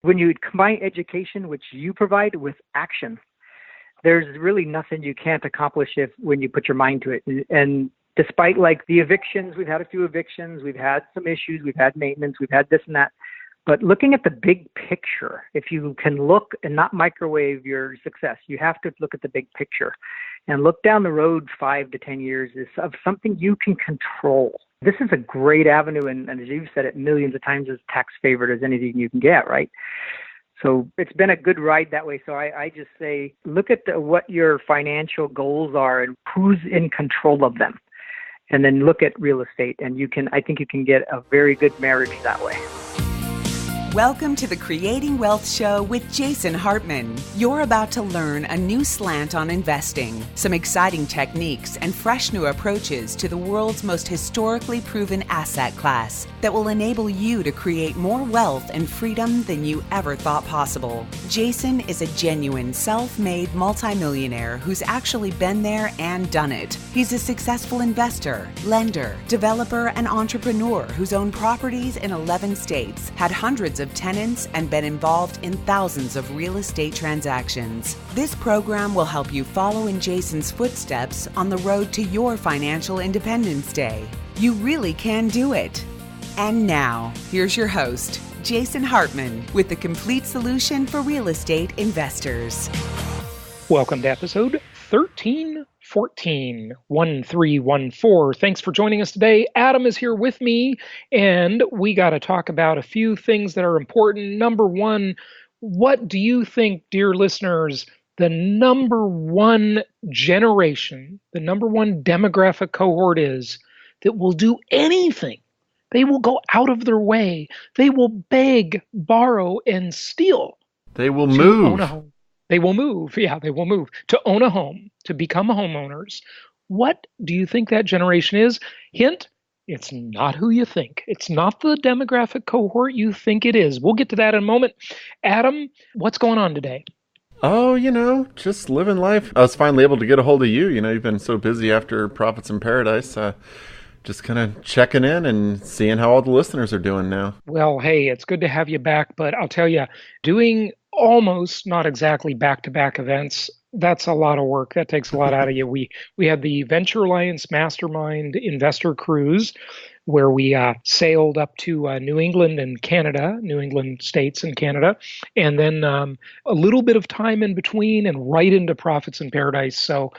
When you combine education, which you provide, with action, there's really nothing you can't accomplish when you put your mind to it. And despite like the evictions, we've had a few evictions, we've had some issues, we've had maintenance, we've had this and that. But looking at the big picture, if you can look and not microwave your success, you have to look at the big picture and look down the road 5 to 10 years of something you can control. This is a great avenue, and as you've said it millions of times, as tax favored as anything you can get, right? So it's been a good ride that way. So I just say, look at what your financial goals are and who's in control of them. And then look at real estate, and I think you can get a very good marriage that way. Welcome to the Creating Wealth Show with Jason Hartman. You're about to learn a new slant on investing, some exciting techniques, and fresh new approaches to the world's most historically proven asset class that will enable you to create more wealth and freedom than you ever thought possible. Jason is a genuine self-made multimillionaire who's actually been there and done it. He's a successful investor, lender, developer, and entrepreneur who's owned properties in 11 states, had hundreds of tenants, and been involved in thousands of real estate transactions. This program will help you follow in Jason's footsteps on the road to your financial independence day. You really can do it. And now, here's your host, Jason Hartman, with the complete solution for real estate investors. Welcome to episode 1314. Thanks for joining us today. Adam is here with me, and we got to talk about a few things that are important. Number one, what do you think, dear listeners, the number one generation, the number one demographic cohort is that will do anything? They will go out of their way. They will beg, borrow, and steal. They will move. Own a home. They will move. Yeah, they will move to own a home, to become homeowners. What do you think that generation is? Hint, it's not who you think. It's not the demographic cohort you think it is. We'll get to that in a moment. Adam, what's going on today? Oh, just living life. I was finally able to get a hold of you. You've been so busy after Profits in Paradise. Just kind of checking in and seeing how all the listeners are doing now. Well, hey, it's good to have you back, but I'll tell you, doing almost, not exactly back-to-back events, that's a lot of work. That takes a lot out of you. We had the Venture Alliance Mastermind Investor Cruise, where we sailed up to New England and Canada, New England states and Canada, and then a little bit of time in between and right into Profits in Paradise. So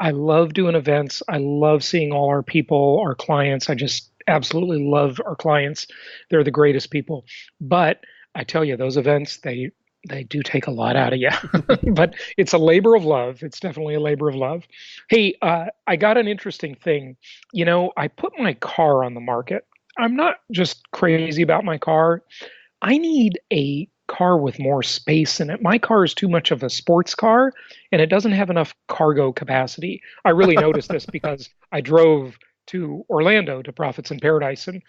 I love doing events. I love seeing all our people, our clients. I just absolutely love our clients. They're the greatest people. But I tell you, those events, they do take a lot out of you. But it's a labor of love. It's definitely a labor of love. Hey, I got an interesting thing. I put my car on the market. I'm not just crazy about my car. I need a car with more space in it. My car is too much of a sports car, and it doesn't have enough cargo capacity. I really noticed this because I drove to Orlando to Profits in Paradise, and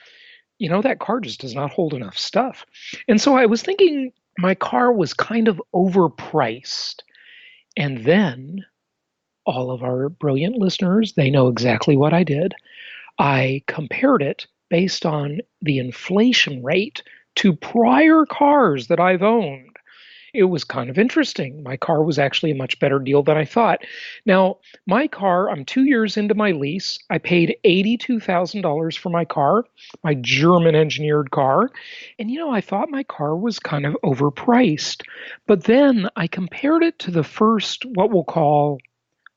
that car just does not hold enough stuff. And so I was thinking my car was kind of overpriced. And then all of our brilliant listeners, they know exactly what I did. I compared it based on the inflation rate to prior cars that I've owned. It was kind of interesting. My car was actually a much better deal than I thought. Now, my car, I'm 2 years into my lease. I paid $82,000 for my car, my German engineered car. And, I thought my car was kind of overpriced. But then I compared it to the first, what we'll call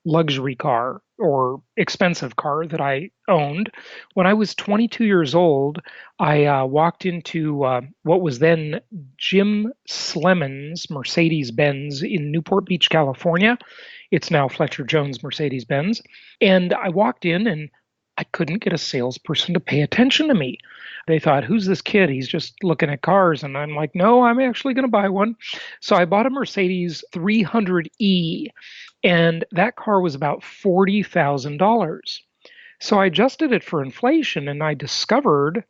luxury car or expensive car that I owned. When I was 22 years old, I walked into what was then Jim Slemmon's Mercedes-Benz in Newport Beach, California. It's now Fletcher Jones Mercedes-Benz. And I walked in and I couldn't get a salesperson to pay attention to me. They thought, who's this kid? He's just looking at cars. And I'm like, no, I'm actually going to buy one. So I bought a Mercedes 300E. And that car was about $40,000. So I adjusted it for inflation, and I discovered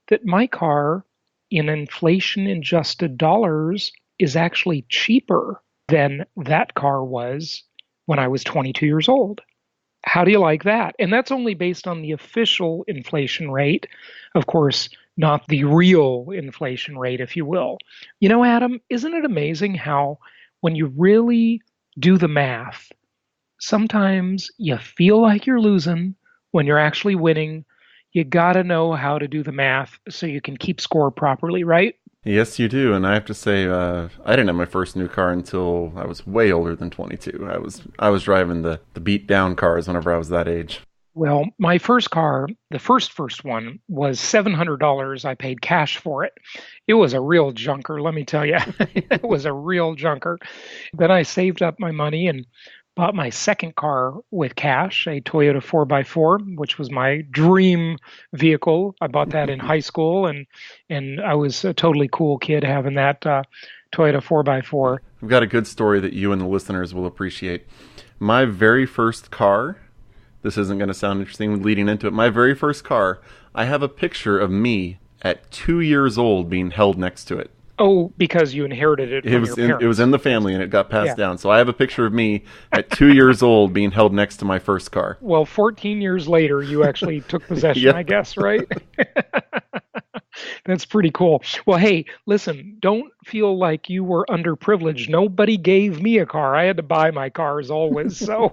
that my car, in inflation-adjusted dollars, is actually cheaper than that car was when I was 22 years old. How do you like that? And that's only based on the official inflation rate. Of course, not the real inflation rate, if you will. You know, Adam, isn't it amazing how when you really do the math, sometimes you feel like you're losing when you're actually winning. You got to know how to do the math so you can keep score properly, right? Yes, you do. And I have to say, I didn't have my first new car until I was way older than 22. I was driving the beat down cars whenever I was that age. Well, my first car, the first one, was $700. I paid cash for it. It was a real junker, let me tell you. It was a real junker. Then I saved up my money and bought my second car with cash, a Toyota 4x4, which was my dream vehicle. I bought that in high school, and I was a totally cool kid having that Toyota 4x4. We've got a good story that you and the listeners will appreciate. My very first car, this isn't going to sound interesting leading into it, my very first car, I have a picture of me at 2 years old being held next to it. Oh, because you inherited it from your parents. It was in the family and it got passed down. So I have a picture of me at 2 years old being held next to my first car. Well, 14 years later, you actually took possession, I guess, right? That's pretty cool. Well, hey, listen, don't feel like you were underprivileged. Nobody gave me a car. I had to buy my cars always. So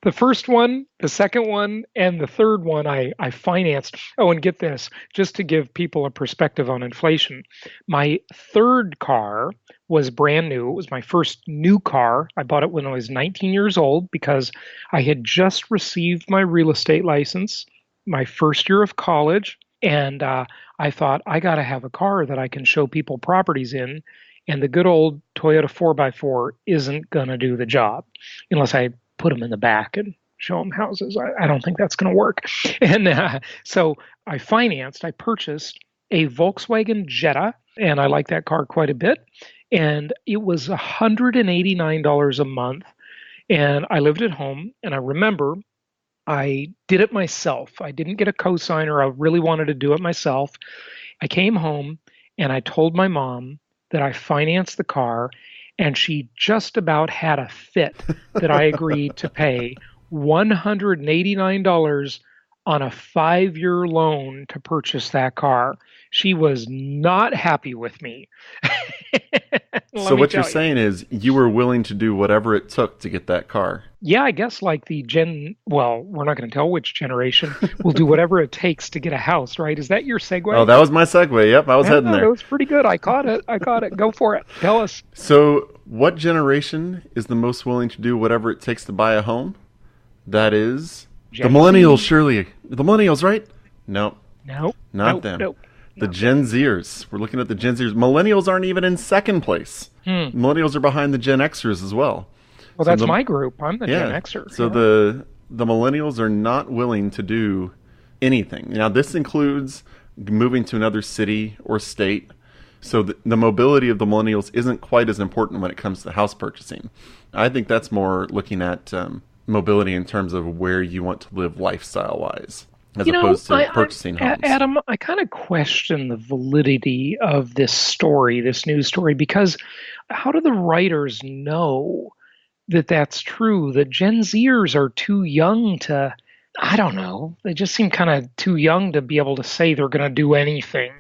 the first one, the second one, and the third one I financed. Oh, and get this, just to give people a perspective on inflation. My third car was brand new. It was my first new car. I bought it when I was 19 years old because I had just received my real estate license, my first year of college. And I thought, I got to have a car that I can show people properties in. And the good old Toyota 4x4 isn't going to do the job unless I put them in the back and show them houses. I don't think that's going to work. And so I purchased a Volkswagen Jetta, and I like that car quite a bit. And it was $189 a month. And I lived at home, and I remember I did it myself. I didn't get a cosigner. I really wanted to do it myself. I came home and I told my mom that I financed the car, and she just about had a fit that I agreed to pay $189 on a 5-year loan to purchase that car. She was not happy with me. So what you're saying is you were willing to do whatever it took to get that car. Yeah, I guess like we're not going to tell which generation will do whatever it takes to get a house, right? Is that your segue? Oh, that was my segue. Yep, I was heading there. That was pretty good. I caught it. Go for it. Tell us. So what generation is the most willing to do whatever it takes to buy a home? That is the millennials, surely. The millennials, right? Nope. Nope. Not them. The Gen Zers. We're looking at the Gen Zers. Millennials aren't even in second place. Millennials are behind the Gen Xers as well. Well, that's my group. I'm the Gen Xer. So the millennials are not willing to do anything. Now, this includes moving to another city or state. So the mobility of the millennials isn't quite as important when it comes to house purchasing. I think that's more looking at mobility in terms of where you want to live lifestyle-wise, as opposed to purchasing homes. Adam, I kind of question the validity of this story, this news story, because how do the writers know that that's true? The Gen Zers are too young to, I don't know, they just seem kind of too young to be able to say they're going to do anything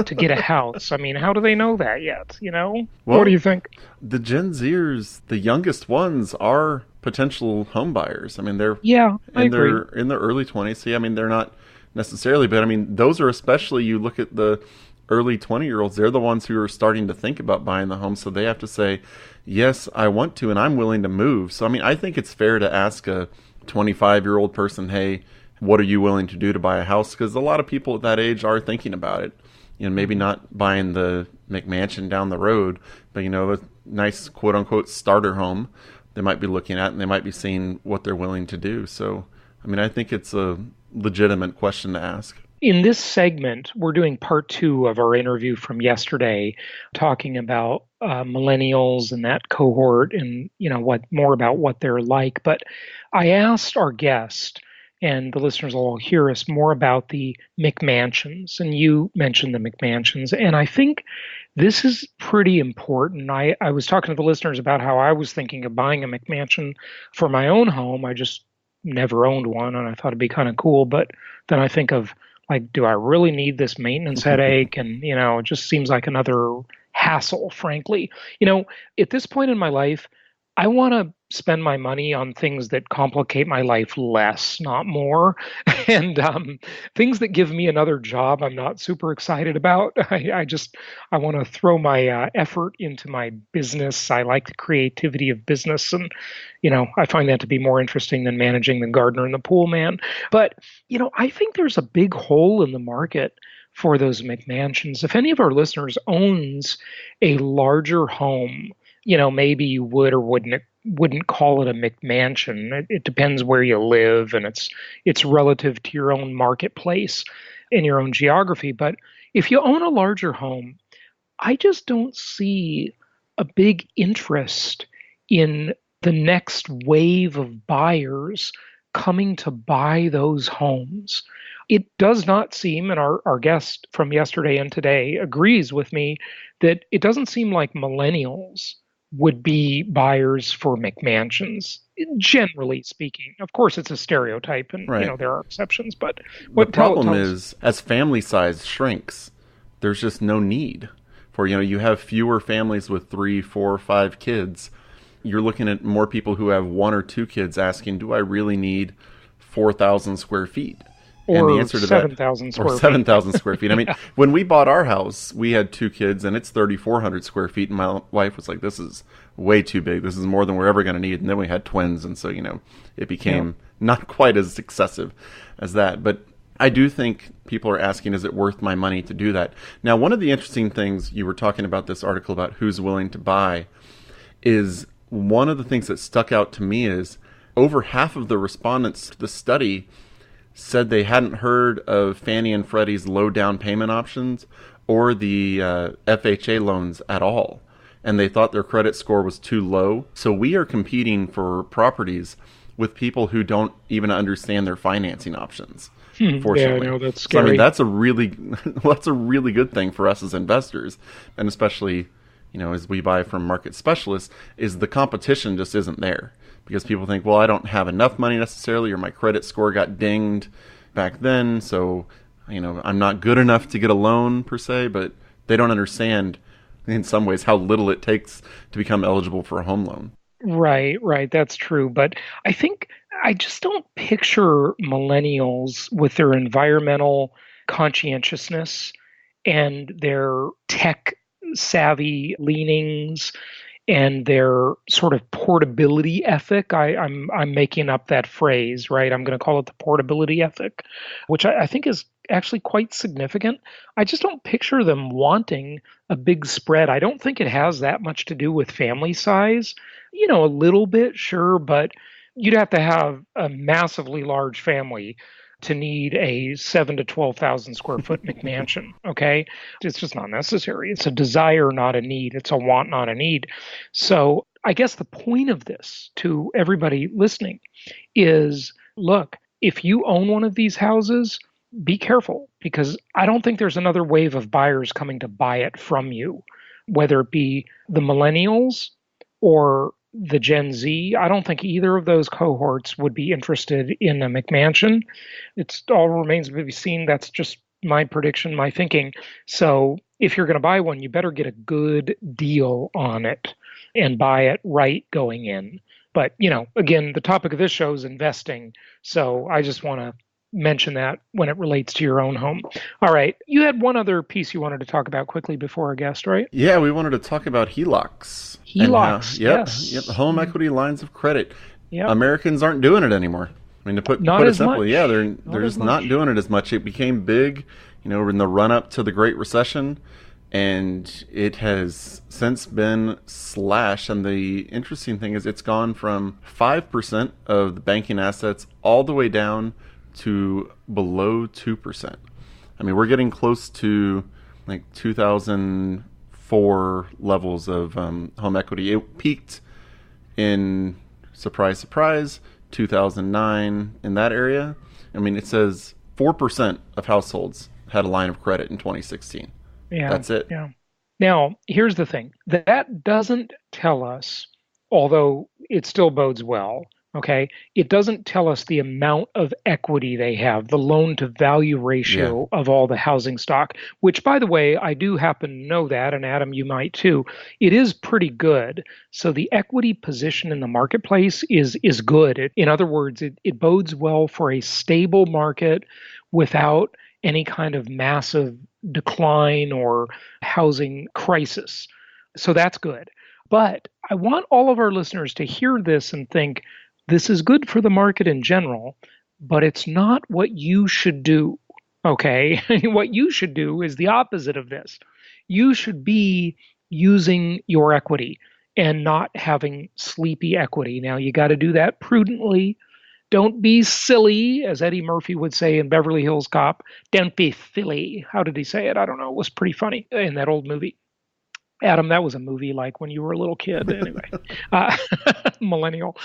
to get a house. I mean, how do they know that yet, Well, what do you think? The Gen Zers, the youngest ones, are potential home buyers. I mean, they're in their early 20s. See, I mean, they're not necessarily, but I mean, those are especially, you look at the early 20-year-olds, they're the ones who are starting to think about buying the home. So they have to say, yes, I want to, and I'm willing to move. So, I mean, I think it's fair to ask a 25-year-old person, hey, what are you willing to do to buy a house? Because a lot of people at that age are thinking about it. Maybe not buying the McMansion down the road, but, a nice quote-unquote starter home they might be looking at, and they might be seeing what they're willing to do. So, I mean, I think it's a legitimate question to ask. In this segment, we're doing part 2 of our interview from yesterday, talking about millennials and that cohort and, more about what they're like. But I asked our guest, and the listeners will all hear us, more about the McMansions. And you mentioned the McMansions. And I think this is pretty important. I was talking to the listeners about how I was thinking of buying a McMansion for my own home. I just never owned one, and I thought it'd be kind of cool. But then I think of Like, do I really need this maintenance headache? And, it just seems like another hassle, frankly. At this point in my life, I want to spend my money on things that complicate my life less, not more. And things that give me another job I'm not super excited about. I want to throw my effort into my business. I like the creativity of business. And, I find that to be more interesting than managing the gardener and the pool man. But, I think there's a big hole in the market for those McMansions. If any of our listeners owns a larger home, maybe you would or wouldn't call it a McMansion. It depends where you live, and it's relative to your own marketplace and your own geography. But if you own a larger home, I just don't see a big interest in the next wave of buyers coming to buy those homes. It does not seem, and our guest from yesterday and today agrees with me, that it doesn't seem like millennials would be buyers for McMansions, generally speaking. Of course, it's a stereotype, and right. There are exceptions. But the problem is, as family size shrinks, there's just no need for you have fewer families with 3, 4, 5 kids. You're looking at more people who have 1 or 2 kids asking, "Do I really need 4,000 square feet?" And the answer to 7,000 square feet. Or 7,000 square feet. I mean, when we bought our house, we had 2 kids, and it's 3,400 square feet. And my wife was like, "This is way too big. This is more than we're ever going to need." And then we had twins, and so it became not quite as excessive as that. But I do think people are asking, is it worth my money to do that? Now, one of the interesting things you were talking about this article about who's willing to buy is one of the things that stuck out to me is over half of the respondents to the study said they hadn't heard of Fannie and Freddie's low down payment options or the FHA loans at all. And they thought their credit score was too low. So we are competing for properties with people who don't even understand their financing options. Fortunately. Yeah, I know, that's scary. So, I mean, that's a really good thing for us as investors, and especially, as we buy from market specialists, is the competition just isn't there. Because people think, well, I don't have enough money necessarily, or my credit score got dinged back then, so I'm not good enough to get a loan per se, but they don't understand in some ways how little it takes to become eligible for a home loan. Right, that's true. But I think I just don't picture millennials with their environmental conscientiousness and their tech savvy leanings and their sort of portability ethic. I'm making up that phrase, right? I'm going to call it the portability ethic, which I think is actually quite significant. I just don't picture them wanting a big spread. I don't think it has that much to do with family size. A little bit, sure, but you'd have to have a massively large family to need a 7,000 to 12,000 square foot McMansion. Okay, it's just not necessary. It's a desire, not a need. It's a want, not a need. So I guess the point of this to everybody listening is, look, if you own one of these houses, be careful, because I don't think there's another wave of buyers coming to buy it from you, whether it be the millennials or the Gen Z. I don't think either of those cohorts would be interested in a McMansion. It all remains to be seen. That's just my prediction, my thinking. So if you're going to buy one, you better get a good deal on it and buy it right going in. But, again, the topic of this show is investing. So I just want to mention that when it relates to your own home. All right. You had one other piece you wanted to talk about quickly before our guest, right? Yeah, we wanted to talk about HELOCs. HELOCs, yes. Yep, home equity lines of credit. Yep. Americans aren't doing it anymore. I mean, to put it simply, yeah, they're just not doing it as much. It became big, in the run-up to the Great Recession, and it has since been slashed. And the interesting thing is it's gone from 5% of the banking assets all the way down to below 2%. I mean, we're getting close to like 2004 levels of home equity. It peaked in, surprise, surprise, 2009, in that area. I mean, it says 4% of households had a line of credit in 2016. Yeah, that's it. Yeah. Now, here's the thing. That doesn't tell us, although it still bodes well, Okay. It doesn't tell us the amount of equity they have, the loan to value ratio of all the housing stock, which, by the way, I do happen to know that, and Adam, you might too. It is pretty good. So the equity position in the marketplace is good. In other words, it bodes well for a stable market without any kind of massive decline or housing crisis. So that's good. But I want all of our listeners to hear this and think, this is good for the market in general, but it's not what you should do. Okay. What you should do is the opposite of this. You should be using your equity and not having sleepy equity. Now, you got to do that prudently. Don't be silly, as Eddie Murphy would say in Beverly Hills Cop. Don't be silly. How did he say it? I don't know. It was pretty funny in that old movie. Adam, that was a movie like when you were a little kid. Anyway, millennial.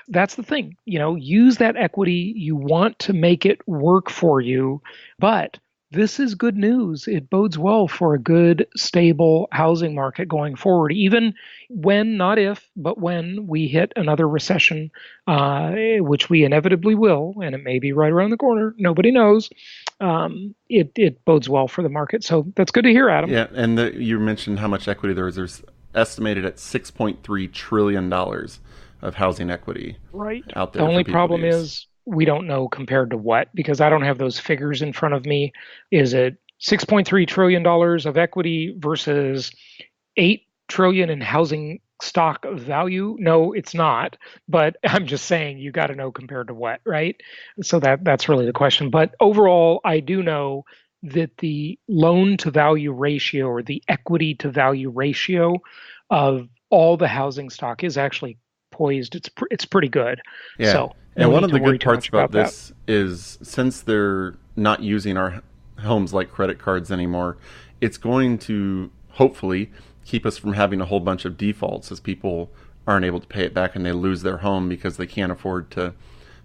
That's the thing. Use that equity. You want to make it work for you. But this is good news. It bodes well for a good, stable housing market going forward, even when, not if, but when we hit another recession, which we inevitably will, and it may be right around the corner. Nobody knows. It bodes well for the market. So that's good to hear, Adam. Yeah, and you mentioned how much equity there is. There's estimated at $6.3 trillion of housing equity out there. The only problem is we don't know compared to what, because I don't have those figures in front of me. Is it $6.3 trillion of equity versus $8 trillion in housing stock of value? No, it's not. But I'm just saying you got to know compared to what, right? So that's really the question. But overall, I do know that the loan to value ratio or the equity to value ratio of all the housing stock is actually poised. It's pretty good. Yeah. So and one of the good parts about this is, since they're not using our homes like credit cards anymore, it's going to hopefully keep us from having a whole bunch of defaults as people aren't able to pay it back and they lose their home because they can't afford to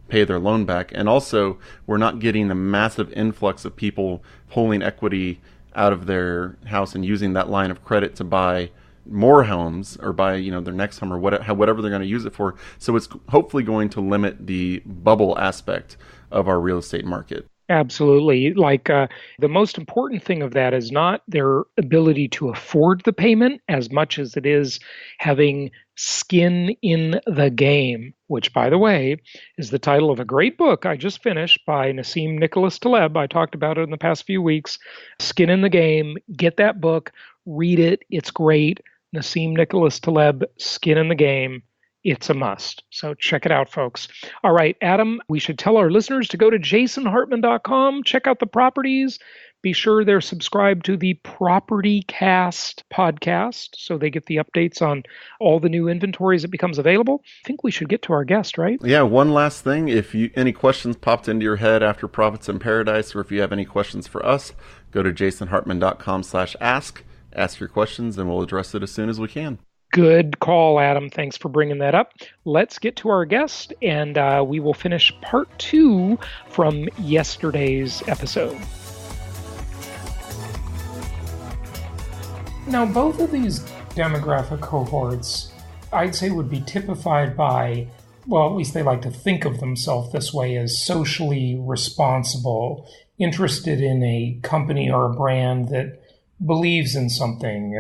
pay their loan back. And also, we're not getting the massive influx of people pulling equity out of their house and using that line of credit to buy more homes or buy their next home or whatever they're going to use it for. So it's hopefully going to limit the bubble aspect of our real estate market. Absolutely. The most important thing of that is not their ability to afford the payment as much as it is having skin in the game, which, by the way, is the title of a great book I just finished by Nassim Nicholas Taleb. I talked about it in the past few weeks. Skin in the Game. Get that book. Read it. It's great. Nassim Nicholas Taleb, Skin in the Game. It's a must. So check it out, folks. All right, Adam, we should tell our listeners to go to jasonhartman.com, check out the properties. Be sure they're subscribed to the Property Cast podcast so they get the updates on all the new inventories that becomes available. I think we should get to our guest, right? Yeah, one last thing. If any questions popped into your head after Profits in Paradise, or if you have any questions for us, go to jasonhartman.com/ask. Ask your questions, and we'll address it as soon as we can. Good call, Adam. Thanks for bringing that up. Let's get to our guest, and we will finish part 2 from yesterday's episode. Now, both of these demographic cohorts, I'd say, would be typified by, well, at least they like to think of themselves this way, as socially responsible, interested in a company or a brand that believes in something.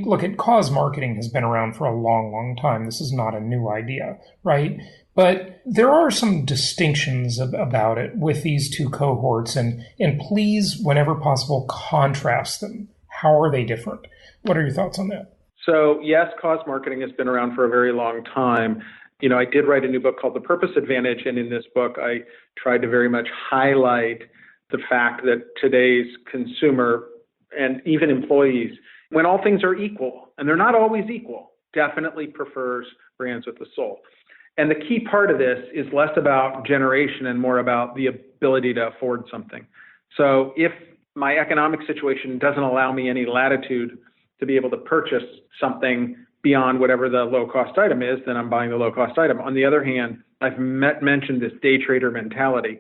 Look, cause marketing has been around for a long, long time. This is not a new idea, right? But there are some distinctions about it with these two cohorts, and please, whenever possible, contrast them. How are they different? What are your thoughts on that? So, yes, cause marketing has been around for a very long time. I did write a new book called The Purpose Advantage, and in this book, I tried to very much highlight the fact that today's consumer and even employees, when all things are equal, and they're not always equal, definitely prefers brands with a soul. And the key part of this is less about generation and more about the ability to afford something. So if my economic situation doesn't allow me any latitude to be able to purchase something beyond whatever the low-cost item is, then I'm buying the low-cost item. On the other hand, I've mentioned this day trader mentality.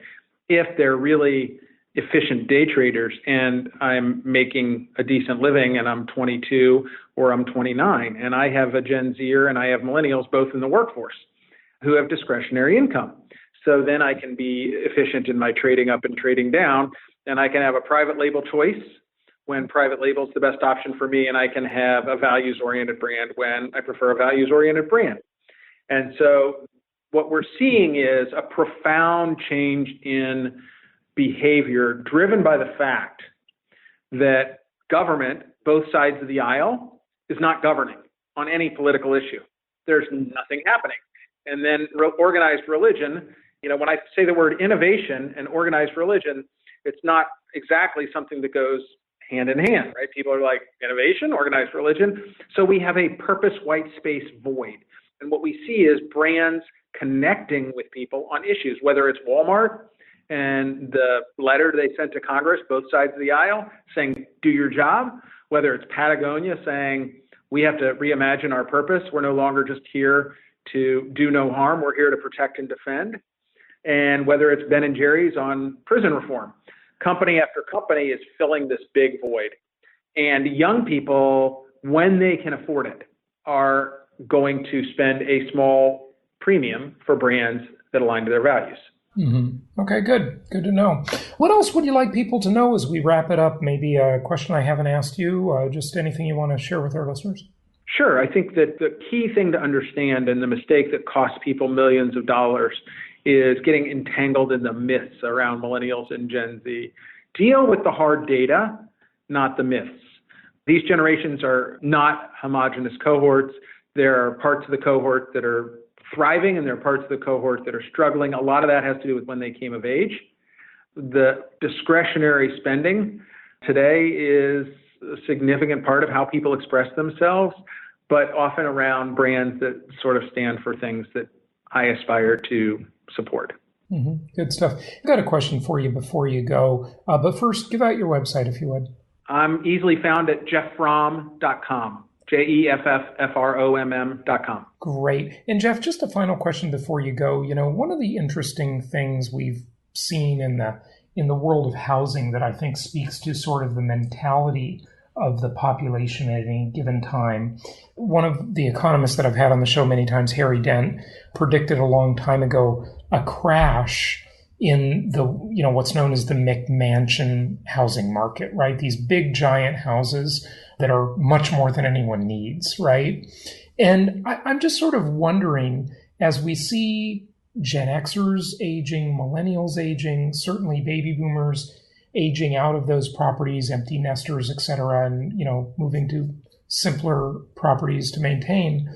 If they're really efficient day traders and I'm making a decent living and I'm 22 or I'm 29 and I have a Gen Zer and I have millennials both in the workforce, who have discretionary income. So then I can be efficient in my trading up and trading down, and I can have a private label choice when private label is the best option for me, and I can have a values-oriented brand when I prefer a values-oriented brand. And so what we're seeing is a profound change in behavior driven by the fact that government, both sides of the aisle, is not governing on any political issue. There's nothing happening. And then organized religion, when I say the word innovation and organized religion, it's not exactly something that goes hand in hand, right? People are like, innovation, organized religion. So we have a purpose white space void. And what we see is brands connecting with people on issues, whether it's Walmart and the letter they sent to Congress, both sides of the aisle, saying, do your job, whether it's Patagonia saying, we have to reimagine our purpose. We're no longer just here to do no harm. We're here to protect and defend. And whether it's Ben & Jerry's on prison reform, company after company is filling this big void. And young people, when they can afford it, are going to spend a small premium for brands that align to their values. Mm-hmm. Okay, good. Good to know. What else would you like people to know as we wrap it up? Maybe a question I haven't asked you, just anything you want to share with our listeners? Sure. I think that the key thing to understand and the mistake that costs people millions of dollars is getting entangled in the myths around millennials and Gen Z. Deal with the hard data, not the myths. These generations are not homogenous cohorts. There are parts of the cohort that are thriving and there are parts of the cohort that are struggling. A lot of that has to do with when they came of age. The discretionary spending today is a significant part of how people express themselves, but often around brands that sort of stand for things that I aspire to support. Mm-hmm. Good stuff. I've got a question for you before you go, but first, give out your website if you would. I'm easily found at jefffromm.com. JEFFFROMM.com. Great. And Jeff, just a final question before you go. One of the interesting things we've seen in the world of housing that I think speaks to sort of the mentality of the population at any given time. One of the economists that I've had on the show many times, Harry Dent, predicted a long time ago a crash in the, what's known as the McMansion housing market, right? These big giant houses that are much more than anyone needs, right? And I'm just sort of wondering, as we see Gen Xers aging, millennials aging, certainly baby boomers aging out of those properties, empty nesters, et cetera, and, moving to simpler properties to maintain.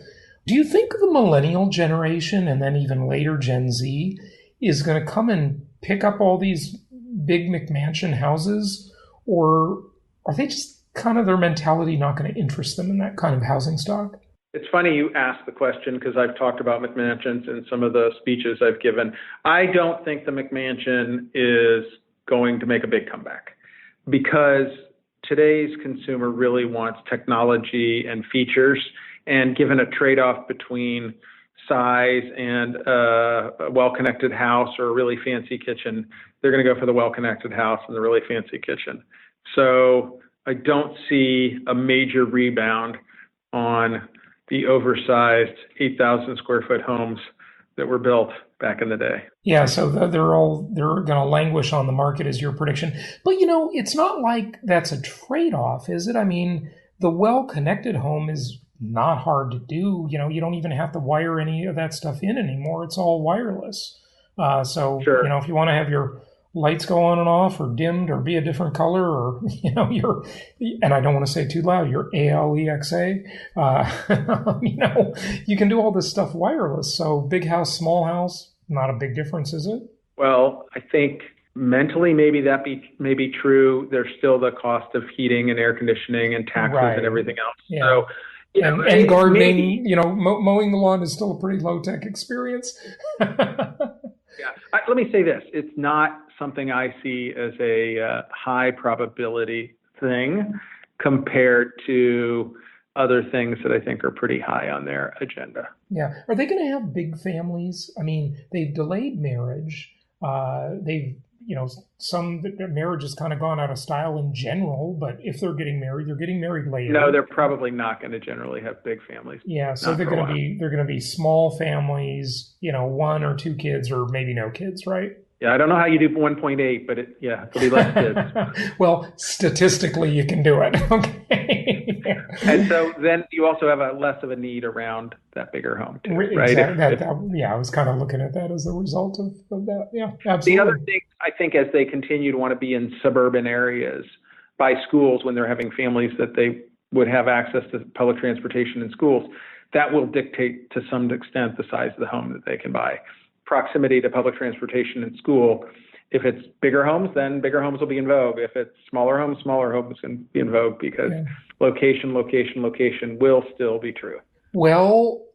Do you think the millennial generation and then even later Gen Z is going to come and pick up all these big McMansion houses, or are they just kind of their mentality not going to interest them in that kind of housing stock? It's funny you asked the question because I've talked about McMansions in some of the speeches I've given. I don't think the McMansion is going to make a big comeback because today's consumer really wants technology and features, and given a trade-off between size and a well-connected house or a really fancy kitchen, they're going to go for the well-connected house and the really fancy kitchen. So I don't see a major rebound on the oversized 8,000 square foot homes that were built back in the day. Yeah, so they're going to languish on the market is your prediction. But, it's not like that's a trade-off, is it? I mean, the well-connected home is not hard to do. You don't even have to wire any of that stuff in anymore. It's all wireless. Sure. If you want to have your lights go on and off or dimmed or be a different color or, and I don't want to say too loud, your ALEXA, you can do all this stuff wireless. So big house, small house, not a big difference, is it? Well, I think mentally maybe that may be true. There's still the cost of heating and air conditioning and taxes and everything else. Yeah. So, and gardening, mowing the lawn is still a pretty low-tech experience. Yeah. Let me say this. It's not something I see as a high probability thing compared to other things that I think are pretty high on their agenda. Yeah. Are they going to have big families? I mean, they've delayed marriage. They've some marriage has kind of gone out of style in general, but if they're getting married later. No, they're probably not going to generally have big families. Yeah, so they're going to be small families, 1 or 2 kids or maybe no kids, right? Yeah, I don't know how you do 1.8, but it'll be less kids. Well, statistically, you can do it. Okay. And so then you also have less of a need around that bigger home, too, right? Exactly. I was kind of looking at that as a result of that. Yeah, absolutely. The other thing, I think, as they continue to want to be in suburban areas by schools when they're having families that they would have access to public transportation in schools, that will dictate to some extent the size of the home that they can buy. Proximity to public transportation and school. If it's bigger homes, then bigger homes will be in vogue. If it's smaller homes can be in vogue because location will still be true. Well,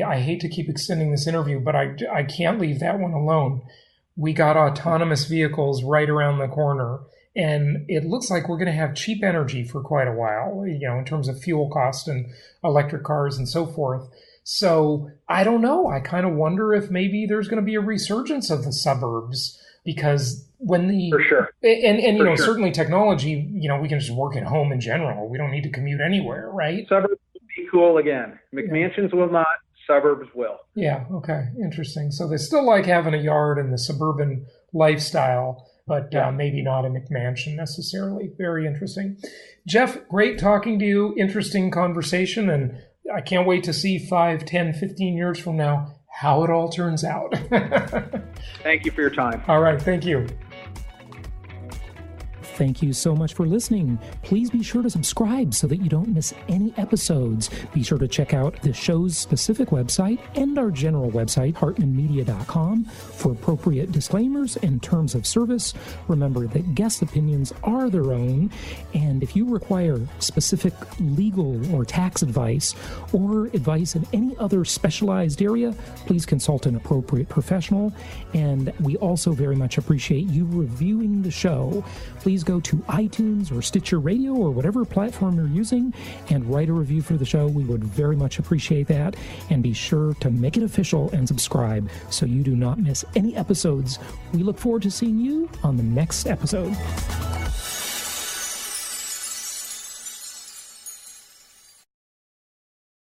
I hate to keep extending this interview, but I can't leave that one alone. We got autonomous vehicles right around the corner, and it looks like we're going to have cheap energy for quite a while, in terms of fuel cost and electric cars and so forth. So I don't know. I kind of wonder if maybe there's going to be a resurgence of the suburbs because for sure. And certainly technology, we can just work at home in general. We don't need to commute anywhere, right? Suburbs will be cool again. McMansions will not. Suburbs will. Yeah. Okay. Interesting. So they still like having a yard in the suburban lifestyle, but maybe not a McMansion necessarily. Very interesting. Jeff, great talking to you. Interesting conversation, and I can't wait to see 5, 10, 15 years from now how it all turns out. Thank you for your time. All right. Thank you. Thank you so much for listening. Please be sure to subscribe so that you don't miss any episodes. Be sure to check out the show's specific website and our general website, hartmanmedia.com, for appropriate disclaimers and terms of service. Remember that guest opinions are their own, and if you require specific legal or tax advice or advice in any other specialized area, please consult an appropriate professional. And we also very much appreciate you reviewing the show. Please go to iTunes or Stitcher Radio or whatever platform you're using and write a review for the show. We would very much appreciate that. And be sure to make it official and subscribe so you do not miss any episodes. We look forward to seeing you on the next episode.